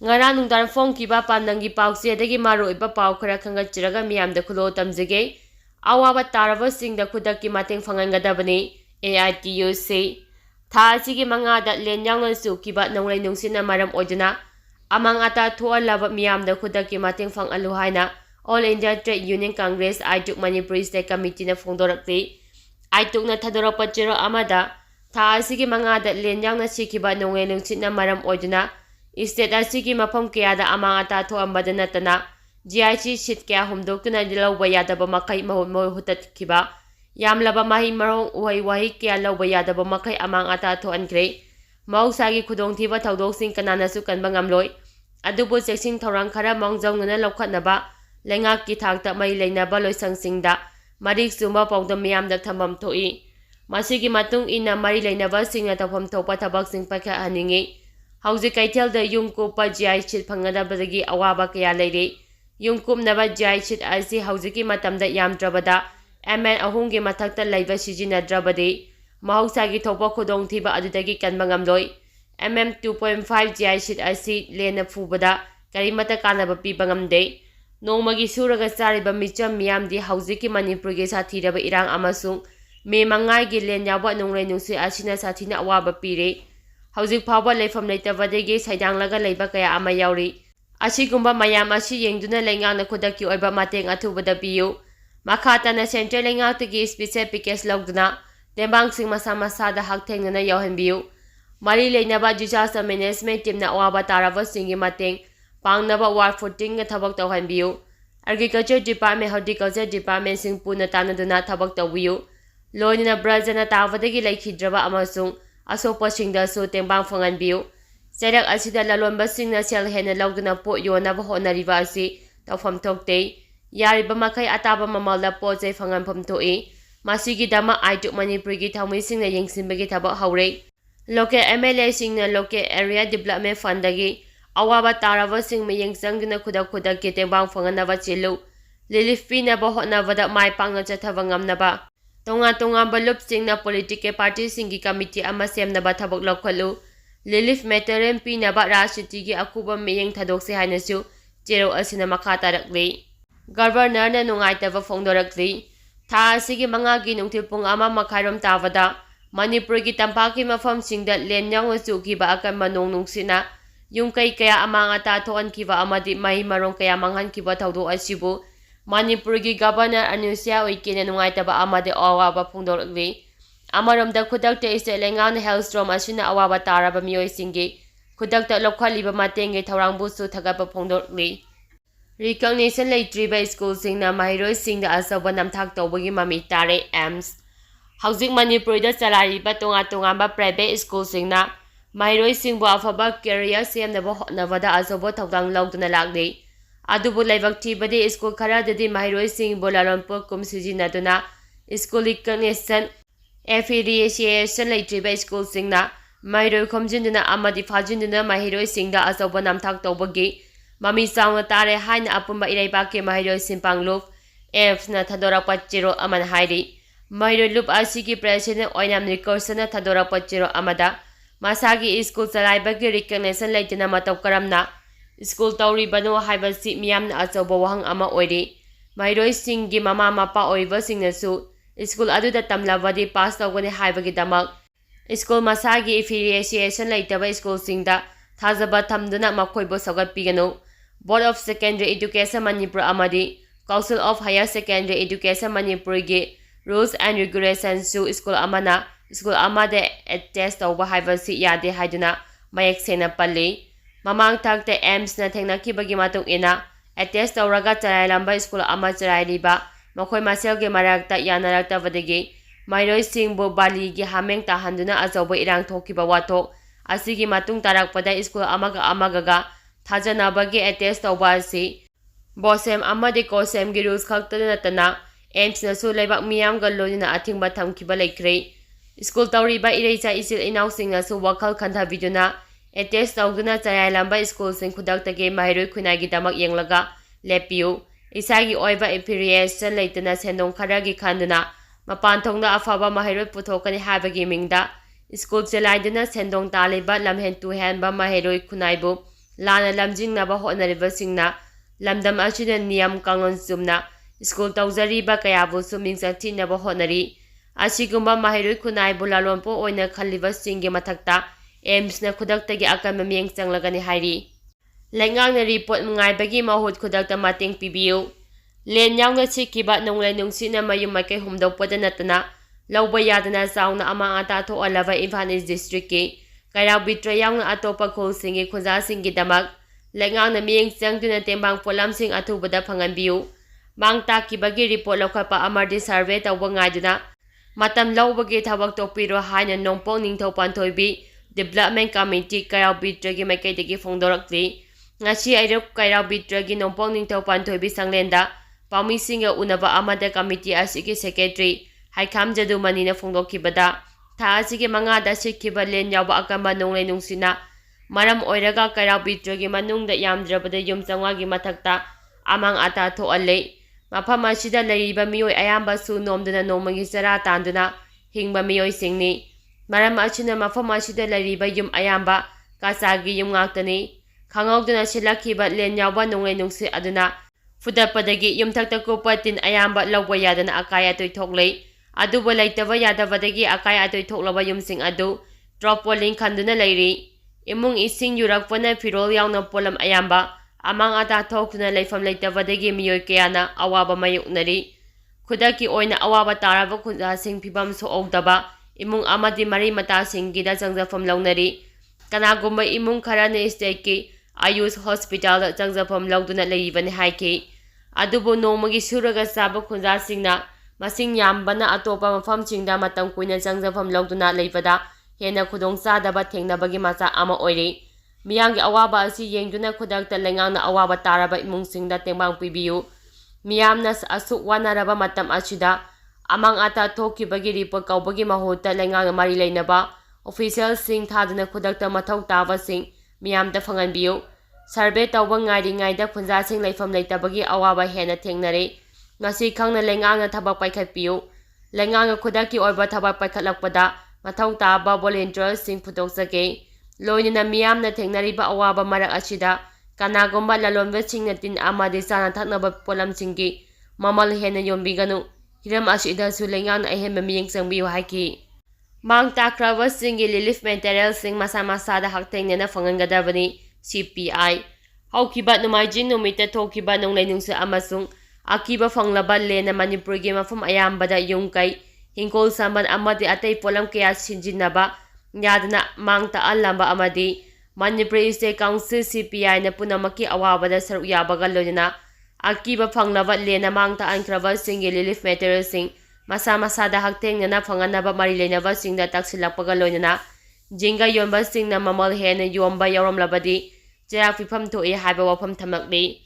Ngara nungdar phongkiba pamnangi pauksedagi maruiba pau khara khangatchiraga miyamda khulo tamjage. Awaba taraba singda khudakki mateng phanghangadabani AITUC. Tha asigi mangada lenyangna sukiba nonglai nungsina maram oiduna amang ata thoalaba miyamda khudakki mateng phangalu haina All India Trade Union Congress Aituk Manipuri State Committee na phongdorakti. Aituk na thadorakpa chiro amada tha asigi mangada lenyangna sikiba nonglai nungsina maram oiduna State asigi mafam kayada amang ata thoambada natana GIC sit kaya humdoktuna lawba yadaba makai mahut hutatkiba yamlaba mahi marong uhay wahi kaya lawba yadaba makai amang ata thoankre mausagi khudongthiba thaudosing kananasu kanba ngamloi adubu seksing thorang khara mongjongnuna lawkhatnaba lengakki thakta mai leinaba loisangsingda marik suma pawdam miyamda thambam thoi masigi matung ina mari leinaba singna tawpham thopa thabaksing pakha haningi hauji kaithelda yumkupa GI chit phanghangadabani awaba kaya leire yumkumnaba GI chit asi haujiki matamda yamdrabada MN ahumgi mathakta leiba sijinadrabadi mahausagi thopa khudongthiba adudagi kanba ngamloi MM 2.5 GI chit asi lena phubada karimata kanaba piba ngamde nongmagi suraga chariba micham miyamdi haujiki manipurgi sathiraba irang amasung me mangai gi len yawa nonglai nungsi asina sathina awaba pire Hauzik phawba leifam leitabadagi saidanglaga leiba kaya ama yauri. Asigumba mayam asi yengduna lengangna khudakki oiba mateng athubada piyu. Makhatana Central Lengaktagi special package lawduna tembangsing masa masada hakthengnana yauhanbiyu. Mari leinaba disaster management teamna awaba taraba singi mateng pangnaba war footing nga thabak tawhanbiyu. Agriculture Department Horticulture Department sing puna tanaduna thabak tawbiyu. Loinina brajana tawbadagi leikhidraba amasung asopa singda su tembang phanghanbiyu serak asida lalonba singna sel hena lawduna po yonaba honariba asi tawpham thokte yariba makai ataba mamalda po jai phanghanpham thoi masigi dama aituk manipurgi thamui singna yengsinbagi thaba haure local MLA singna local area development fund dagi awaba taraba sing meyeng sangduna khudak ke tembang phanghanaba chilu relief pinaba honabada mai pangna chathaba ngamnaba Tonga balup singna political party singi committee ama semnaba thabak lokhalu relief material pinaba rashitigi akuba meyeng thadokse hainasu chero asina makha tarakli governor na nungaitaba phongdorakli tha asigi mangagi nungthil pung ama makhairom tawada manipur gi tampaki mafam singda lenyang chukiba akan manong nungsina yumkai kaya amanga ta thoan kiba amadi mai marong kaya manghan kiba thaudo asibu Manipurgi Governor Anusia Oikena nungaitaba amade awaba phongdorli amaramda khudakta ise lengan Hellstrom asina awaba taraba miyoi singi khudakta lokhaliba matenge thorangbu su thagapa phongdorli recognition leitriba school singna mahiroi singda asaba namthak tawbagi mami tare AMS Hauzik Manipurida chalariba tonga private school singna mahiroi singbu afaba career semnaba hotnabada asaba thawdang lawduna lagni Adubu laibak thibadi school kharadadi mahiroi sing bolaronpur kum sijinaduna school recognition affiliation leitriba school singna mahiroi khomjinduna amadi phajinduna mahiroi singda asoba namthak tawbagi mami chawna tare haina apumba iraibake mahiroi simpanglup F na thadorakpa chiro aman hairi mahiroi lup asigi president oinam rikursana thadorakpa chiro amada masagi school chalaibagi recognition leitana mataw karamna School Tauri Bano Haibasi Miam Asobo Wang Ama Oiri. Mahiroi Singi Mama Mapa Oiva Singnasu. School Aduda Tamlavadi passed away Haibagi Damak. School Masagi affiliation later school Singda. Tazaba Tamduna Makoibo Sagat Pigano. Board of Secondary Education Manipur Amadi. Council of Higher Secondary Education Manipur Gi. Rules and Regulations Su School Amana. School Amade at test over Haibasi Yade Haiduna. Mayak Sena Pali. Mamang thakte AMS na thengnakibagi matung ina attest tawraga charailamba school ama charailiba makhoi maselge marakta yanaraktabadagi mairoi singbu baligi hameng tahanduna azobo irang thokiba wathok asigi matung tarakpada school amaga thajanabagi attest tawba asi bosem amadi kosem gi rules khaktana natana AMS na su leibak miyam galloina athingba thamkiba leikre school tawriba irecha isil inaw singna su wakhal khantha biduna Attest tawduna charailamba school sing khudaktage mahiroi khunagi damak yenglaga lepiu isagi oiba affiliation leitana sendong kharagi khanduna mapan thongna afaba mahiroi puthokani habagi mingda school chalaiduna sendong taliba lamhen tu hanba mahiroi khunaibu लाना लमजिंगनाबा होटनारिबसिंगना lamdam asida niyam kanglon sumna school tawjariba kayabusu mingsang thinaba hotnari asigumba mahirui khunai bulalonpo oina khaliba singge mathakta aims na khudaktagi akan mamiyeng changlagani hairi lengang na report ngaibagi mahut khudakta mateng pibiu len yawna chikiba nonglai nungsina mayum makai humdo podanatana lawba yadana sauna ama ata tho alava Imphal East district ki kairaw bitra yawna atopa khulsingi khunja singi damak lengang na miyeng changduna tembang polam sing athubada phanganbiu mangta kibagi report lokhapa amardi survey tawba ngaiduna matam lawbagi thabak topiro haina nongpong ningthau panthoibi development committee kairaw bitragi maikaidagi phongdorakli ngasi airok kairaw bitragi nongpong ningthau panthoibi sanglenda pamisinga unaba amada committee asigi secretary Haikham Jadumanina phongdokhibada tha asigi mangada sikhiba len yawba akamba nonglai nungsina maram oiraga kairaw bitragi manungda yamdrabada yum changwagi mathakta amang ata thoale mafam asida leriba miyoi ayamba su nomduna nomagi chara tanduna hingba miyoi singni maram achina mafam asida leriba yum ayamba kasagi yum ngaktani khangawduna silakhiba len yawba nonglai nungsi aduna fudapadagi yum thakta kupatin ayamba lawba yadana akaya toi thoklei aduba laitaba yadabadagi akaya toi thoklaba yumsing adu dropoling khanduna leiri imung ising yurakpana firol yauna polam ayamba amang ata thokuna leifam leitabadagi miyoi kayana awaba mayuknari khudaki oina awaba taraba khunja sing phibam so ogdaba imung amadi mari mata singgida changjafam launari kanagumba imung kharane state ki ayush hospital changjafam lauduna leibani haiki adubu nomagi suraga saba khunja singna masing yambana atopa mafam singda matam kuina changjafam lauduna leibada hena khudong sadaba thengnabagi macha ama oiri miyangi awaba asi yengduna khudakta lengangna awaba taraba imungsingda tembang pibiu miyamna asuk wanaraba matam asida amang ata thokibagi report kaubagi mahuta lengangna mari leinaba official sing thaduna khudakta mathau taba sing miyamda phanganbiu survey tawba ngari ngaida khunja sing leifam leitabagi awaba hena thengnare ngasi khangna lengangna thabak paikhatpiu lengangna khudaki oiba thabak paikhatlakpada mathau taba volunteers sing phutoksake loinina miyamna thengnariba awaba marak asida kanagomba lalonba singna tin amadi sana thaknaba polam singi mamal hena yombiganu hiram asida su lengangna ahemba miyeng sangbiu haiki mang takraba singi relief material sing masa masada haktengnena phanghangadabani CPI haukiba numaijin numita thokiba nonglai nungsa amasung akiba phanglaba lena manipurgi mafam ayambada yungkai hingkol samban amadi atay polam kaya sinjinaba yadana mangta alamba amadi Manipur State Council CPI na punamaki awabada saruk yabaga loina akiba phanglaba lena mangta ankraba singi relief material sing masa masada hakteng na phanganaba marilena singda taksilakpaga loina jinga yomba singna mamal hena yomba yaromlabadi chirak fifam thoi haiba wafam thamakli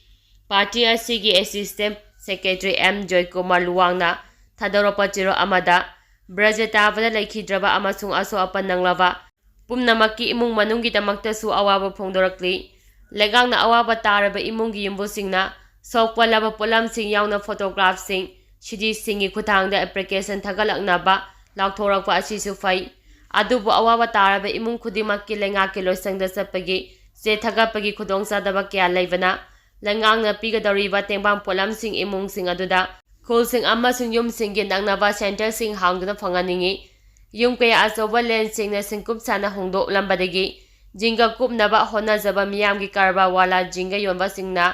party asigi assistant secretary M Joy Kumar Luwangna thadoropa chiro amada brajatabada laikhidraba amasung aso apan nanglaba pumnamaki imung manunggi damaktasu awaba phongdorakli legangna awaba taraba imungi yumbusingna sokpa laba polam sing yauna photograph sing shidi singi khuthangda application thagalaknaba lakthorakpa asisu fai adubu awaba taraba imung khudimakki lengaki loisangda sapagi se thagapagi khudongsadaba kya leibana lengangna pigadoriba tengbang polam sing imung sing aduda khulsing amasung yumsinggi nangnaba center sing hangduna phanganingi yung kaya asoba len singna singkup sana hongdo lambadagi jinga kupnaba honajaba miyamgi karba wala jinga yonba singna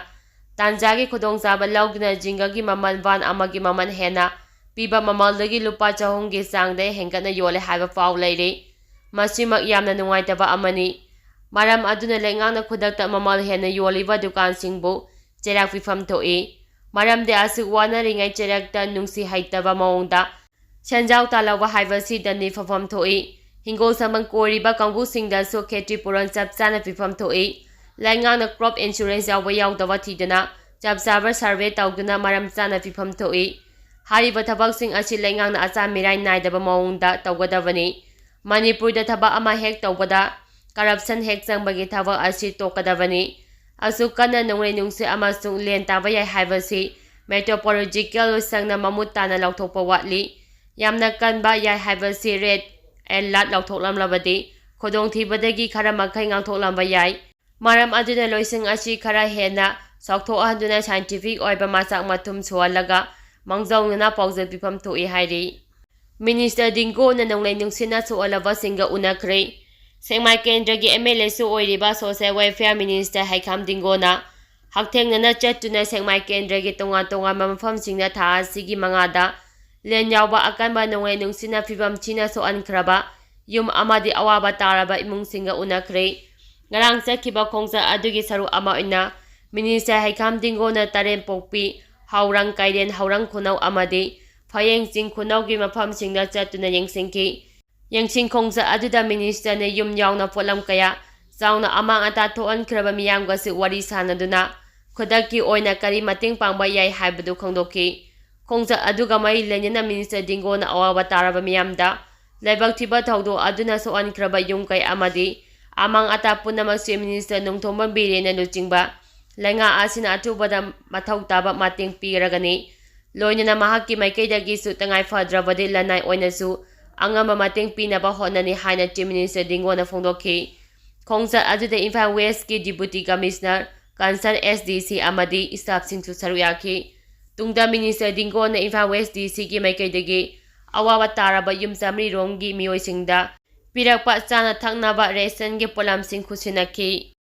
tanjagi khudongzaba laugna jingagi maman van amagi maman hena piba mamaldagi lupa chahonggi sangda hengkatna yole haiba paw leire masimak yamna nungaitaba amani maram aduna lengangna khudakta mamal hena yoliba dukan singbu cherak fifam thoi maram de asuk wana ringai cherakta nungsi haitaba maungda Chanjau talawa haibasi dani fafam thoi hingol samang koriba kangbu singda so kheti puran chapchana fifam thoi laingangna crop insurance yawa yawdawa thidana chapsabar survey tawduna maram chana fifam thoi hariba thabak sing asi laingangna acha mirai naidaba maungda tawgadabani Manipurda thaba ama hek tawbada corruption hek changbagi thaba asi tokadabani asukana nonglai nungse amasung len taba yai haibasi meteorological sangna mamutana laukthokpa watli yamna kanba yai haibasi red alert laukthoklamlabadi khodong thibadagi khara makhai ngangthoklamba yai Maram aduna loising ashi khara hena saukthokhanduna scientific oiba masak mathum suhalaga mangzaungnana paujal pifam thoi hairi. Minister Dingo na nonglai nungsina suolaba singa unakre. Sengmai Kendragi MLA su oiriba Social Welfare Minister Haikam Dingo na Haktengnana chattuna Sengmai Kendragi tonga mamfamsingna tha asigi mangada len yawba akanba nonglai nungsina fibam china so ankraba yum amadi awaba taraba imungsinga unakre. Ngarang sakhiba khongsa adugi saru ama oina Minister Haikam Dingo na taren pokpi haurang kaiden haurang khunau amadi Phayeng Ching Khunaugi mafamsingda chattuna yengsingki. Yengsing khongsa aduda minister ne yum yauna polam kaya chauna amang ata thoankraba miyamgasi wari sanaduna khudaki oina kari mating pangba yai haibadu khongdoki. Khongsa aduga mai lenyana minister Dingo na awaba taraba miyamda laibak thiba thaudo aduna so ankraba yum kai amadi amang ata punamasi minister nungthomba bire na luchingba lenga asina atubada mathau taba mating piragani. Loinana mahaki maikaidagi su tangai fadrabadi lanai oinasu angama mating pinaba honani haina Chief Minister Dingo na phongdokhi. Khongsa aduda Imphal West ki Deputy Commissioner Concern SDC amadi staff singsu saruyaki. Tungda Minister Dingo na Imphal West DC ki maikaidagi awaba taraba yumsamri romgi miyoisingda pirakpa chana thaknaba ration gi polam sing khusinaki.